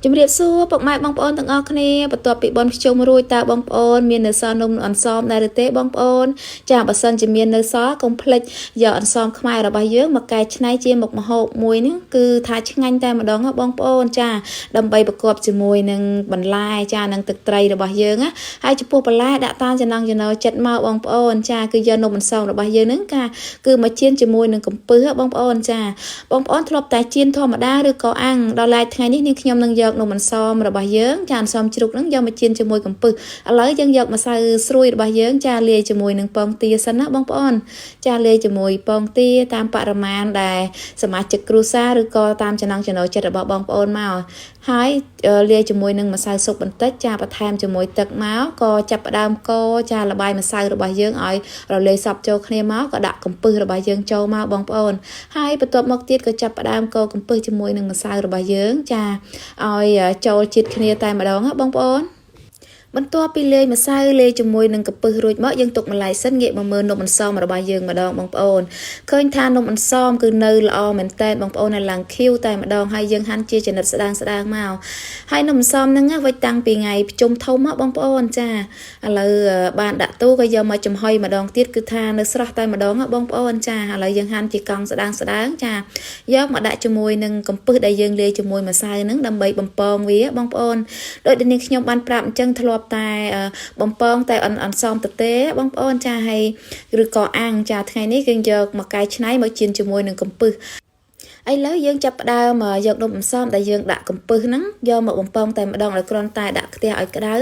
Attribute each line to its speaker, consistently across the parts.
Speaker 1: ជំរាបសួរពុកម៉ែបងប្អូនទាំងអស់គ្នាបន្ទាប់ពីបនខ្ជុំរួចតើបងប្អូនមាននៅសល់នំអន្សមដែរឬទេបងប្អូនចាបើសិនជាមាននៅសល់កុំភ្លេចយកអន្សមខ្មែររបស់យើងមកកែច្នៃជាមុខម្ហូបមួយនេះគឺថាឆ្ងាញ់តែម្ដងបងប្អូនចាដើម្បីប្រកបជាមួយនឹងបន្លែចានឹងទឹកត្រីរបស់យើងណាហើយចំពោះបន្លែដាក់តាមចំណង់ចំណូលចិត្តមកបងប្អូនចាគឺយកនំអន្សមរបស់យើងហ្នឹងគឺមកជៀនជាមួយនឹងកំពឹសបងប្អូនចាបងប្អូនធ្លាប់តែជៀនធម្មតាឬក៏អាំងដល់ឡែកថ្ងៃនេះនាងខ្ញុំនឹងយកនំអន្សមរបស់យើងចាអន្សមជ្រូកហ្នឹងយកមកជៀនជាមួយកំពឹសឥឡូវយើងយកម្សៅស្រួយរបស់យើងចាលាយជាមួយនឹងពងទាសិនណាបងប្អូនចាលាយជាមួយពងទាតាមបរិមាណដែលសមាជិកគ្រួសារឬក៏តាមចំណង់ចំណូលចិត្តរបស់បងប្អូនមកហើយលាយជាមួយនឹងម្សៅស៊ុបបន្តិចចាបន្ថែមជាមួយទឹកមកក៏ចាប់ផ្ដើមកចាលបាយម្សៅរបស់យើងឲ្យរលាយសព្វចូលគ្នាមកក៏ដាក់កំពឹសរបស់យើងចូលមកបងប្អូនហើយបន្ទាប់មកទៀតក៏ចាប់ផ្ដើមកកំពឹសជាមួយនឹងម្សៅរបស់យើងចាឲ្យចូលជាតិគ្នាតែម្ដងណាបងប្អូនបន្ទាប់ពីលាយម្សៅលាយជាមួយនឹងកំពឹសរួចមកយើងទុកម្លាយសិនងាកមកមើលនំអន្សមរបស់យើងម្ដងបងប្អូនឃើញថានំអន្សមគឺនៅល្អមែនតើបងប្អូននៅឡើងខៀវតែម្ដងហើយយើងហាន់ជាចំណិតស្ដើងមកហើយនំអន្សមហ្នឹងវិចតាំងពីថ្ងៃប្រជុំធំមកបងប្អូនចាឥឡូវបានដាក់ទូក៏យកមកចំហុយម្ដងទៀតគឺថានៅស្រស់តែម្ដងបងប្អូនចាឥឡូវយើងហាន់ជាកង់ស្ដើងចាយកមកដាក់ជាមួយនឹងកំពឹសដែលយើងលាយជាមួយម្សៅហ្នឹងដើម្បីបំពងវាបងប្អូនដោយដែលនាងខ្ញុំបានប្រាប់អញ្ចឹងធ្លាប់តែបំពងតែអន្សមតទេបងប្អូនចាហើយឬក៏អាំងចាថ្ងៃនេះគឺយកមកកែច្នៃមកជៀនជាមួយនឹងកំពឹសឥឡូវយើងចាប់ផ្ដើមយកនំអន្សមដែលយើងដាក់កំពឹសហ្នឹងយកមកបំពងតែម្ដងឲ្យគ្រាន់តែដាក់ខ្ទះឲ្យក្ដៅ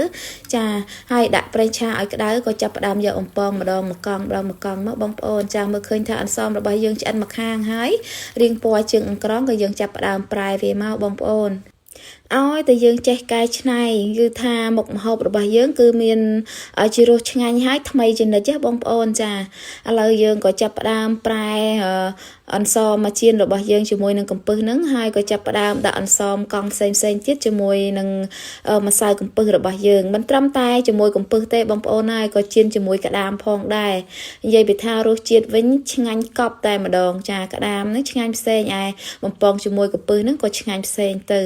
Speaker 1: ចាហើយដាក់ប្រេងឆាឲ្យក្ដៅក៏ចាប់ផ្ដើមយកបំពងម្ដងមកកង់មកបងប្អូនចាមើលឃើញថាអន្សមរបស់យើងឆ្អិនមកខាងហើយរាងពណ៌ជើងអង្ក្រងក៏យើងចាប់ផ្ដើមប្រែវាមកបងប្អូនឲ្យតែយើងចេះកែច្នៃគឺថាមុខម្ហូបរបស់យើងគឺមានជារសឆ្ងាញ់ហើយថ្មីជានិច្ចណាបងប្អូនចាឥឡូវយើងក៏ចាប់ផ្ដើមប្រែអន្សមមកជៀនរបស់យើងជាមួយនឹងកំពឹសហ្នឹងហើយក៏ចាប់ផ្ដើមដាក់អន្សមកង់ផ្សេងទៀតជាមួយនឹងម្សៅកំពឹសរបស់យើងមិនត្រឹមតែជាមួយកំពឹសទេបងប្អូនហើយក៏ជៀនជាមួយក្តាមផងដែរនិយាយពីថារសជាតិវិញឆ្ងាញ់កប់តែម្ដងចាក្តាមហ្នឹងឆ្ងាញ់ផ្សេងឯបំពងជាមួយកំពឹសហ្នឹងក៏ឆ្ងាញ់ផ្សេងទៅ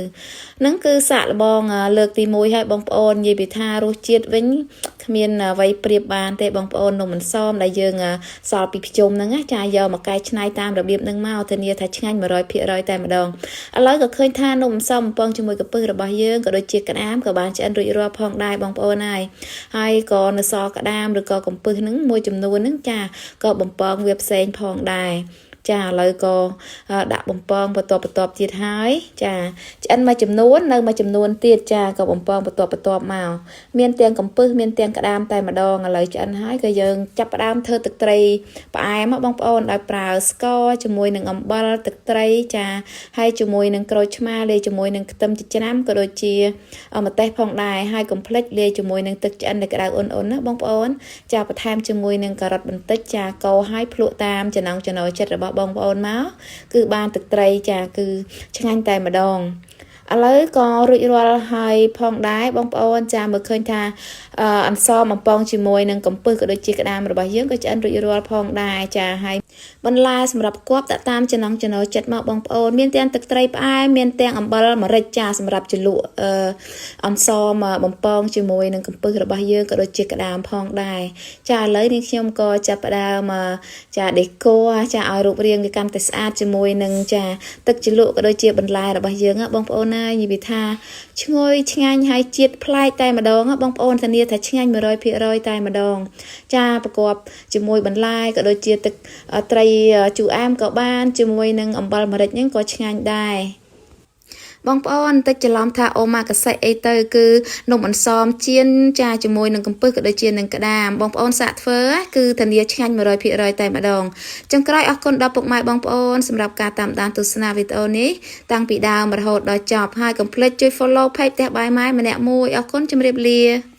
Speaker 1: ហ្នឹងគឺសាកល្បងលើកទី1ហើយបងប្អូននិយាយពីថារសជាតិវិញគ្មានអ្វីប្រៀបបានទេបងប្អូននំអន្សមដែលយើងសល់ពីភ្ជុំហ្នឹងចាយកមកកែច្នៃតាមរបៀបនឹងមកធានាថាឆ្ងាញ់ 100% តែម្ដងឥឡូវក៏ឃើញថានំអន្សមបំពងជាមួយកំពឹសរបស់យើងក៏ដូចជាក្តាមក៏បានឆ្អិនរួចរាល់ផងដែរបងប្អូនហើយក៏នៅសល់ក្តាមឬក៏កំពឹសហ្នឹងមួយចំនួនហ្នឹងចាក៏បំពងវាផ្សេងផងដែរចាឥឡូវក៏ដាក់បំពងបន្ទាប់ទៀតហើយចាឆ្អិនមួយចំនួននៅមួយចំនួនទៀតចាក៏បំពងបន្ទាប់មកមានទាំងកំពឹសមានទាំងក្តាមតែម្ដងឥឡូវឆ្អិនហើយក៏យើងចាប់ផ្ដើមធ្វើទឹកត្រីផ្អែមបងប្អូនដោយប្រើស្ករជាមួយនឹងអំបិលទឹកត្រីចាហើយជាមួយនឹងក្រូចឆ្មាលាយជាមួយនឹងខ្ទឹមចិញ្ច្រាំក៏ដូចជាម្ទេសផងដែរហើយកុំភ្លេចលាយជាមួយនឹងទឹកឆ្អិនដែលក្តៅអ៊ុនណាបងប្អូនចាបន្ថែមជាមួយនឹងការ៉ុតបន្តិចចាកូរហើយភ្លក់តាមចំណង់ចំណូលចិត្តរបស់បងប្អូនមកគឺបានទឹកត្រីចាគឺឆ្ងាញ់តែម្ដងឥឡូវក៏រួចរាល់ហើយផងដែរបងប្អូនចាមើលឃើញថាអន្សមបំពងជាមួយនឹងកំពឹសក៏ដូចជាក្តាមរបស់យើងក៏ឆ្អិនរួចរាល់ផងដែរចាហើយបន្លែសម្រាប់គប់ដាក់តាមចំណង់ចំណូលចិត្តមកបងប្អូនមានទាំងទឹកត្រីផ្អែមមានទាំងអំបិលម្រេចចាសម្រាប់ជ្រលក់អន្សមបំពងជាមួយនឹងកំពឹសរបស់យើងក៏ដូចជាក្តាមផងដែរចាឥឡូវនេះខ្ញុំក៏ចាប់ផ្ដើមចាដេកូចាឲ្យរូបរាងវាកាន់តែស្អាតជាមួយនឹងចាទឹកជ្រលក់ក៏ដូចជាបន្លែរបស់យើងបងប្អូននិយាយថាឈ្ងុយឆ្ងាញ់ហើយជាតិប្លែកតែម្ដងបងប្អូនធានាថាឆ្ងាញ់ 100% តែម្ដងចាប្រកបជាមួយបន្លែក៏ដូចជាទឹកត្រីជូរអែមក៏បានជាមួយនឹងអំបិលម្រេចហ្នឹងក៏ឆ្ងាញ់ដែរបងប្អូនតិចច្រឡំថាអូម៉ាកាសេអីទៅគឺនំអន្សមជៀនចាជាមួយនឹងកំពឹសក៏ដូចជានឹងក្តាមបងប្អូនសាកធ្វើគឺធានាឆ្ងាញ់ 100% តែម្ដងចុងក្រោយអរគុណដល់ពុកម៉ែបងប្អូនសម្រាប់ការតាមដានទស្សនាវីដេអូនេះតាំងពីដើមរហូតដល់ចប់ហើយកុំភ្លេចជួយ follow page ផ្ទះបាយម៉ែម្នាក់មួយអរគុណជម្រាបលា